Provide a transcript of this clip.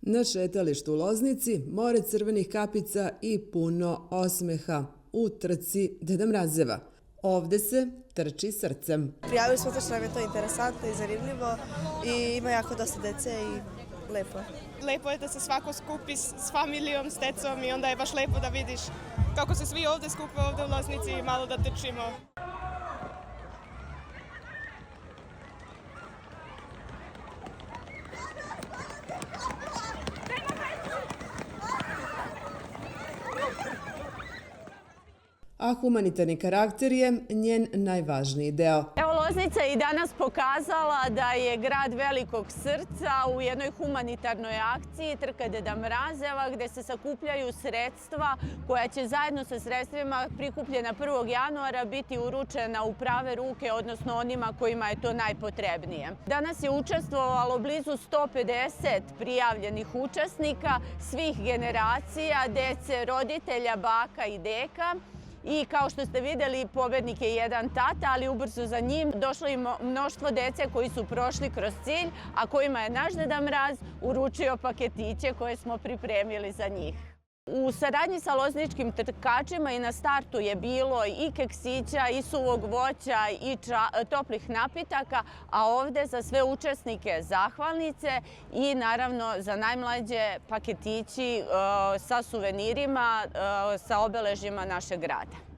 Na šetalištu u Loznici more crvenih kapica i puno osmeha u trci Deda Mrazeva. Ovde se trči srcem. Prijavili smo to što nam je to interesantno i zanimljivo i ima jako dosta dece i lepo je. Lepo je da se svako skupi s familijom, s decom i onda je baš lepo da vidiš kako se svi ovde skupe ovde u Loznici i malo da trčimo. A humanitarni karakter je njen najvažniji deo. Evo, Loznica je i danas pokazala da je grad velikog srca u jednoj humanitarnoj akciji Trka Deda Mrazeva, gde se sakupljaju sredstva koja će zajedno sa sredstvima prikupljena 1. januara biti uručena u prave ruke, odnosno onima kojima je to najpotrebnije. Danas je učestvovalo blizu 150 prijavljenih učesnika svih generacija, dece, roditelja, baka i deka. I kao što ste videli, pobednik je jedan tata, ali ubrzo za njim došlo i mnoštvo dece koji su prošli kroz cilj, a kojima je naš Deda Mraz uručio paketiće koje smo pripremili za njih. U saradnji sa lozničkim trkačima i na startu je bilo i keksića, i suvog voća, i toplih napitaka, a ovde za sve učesnike zahvalnice i naravno za najmlađe paketići sa suvenirima, sa obeležjima našeg grada.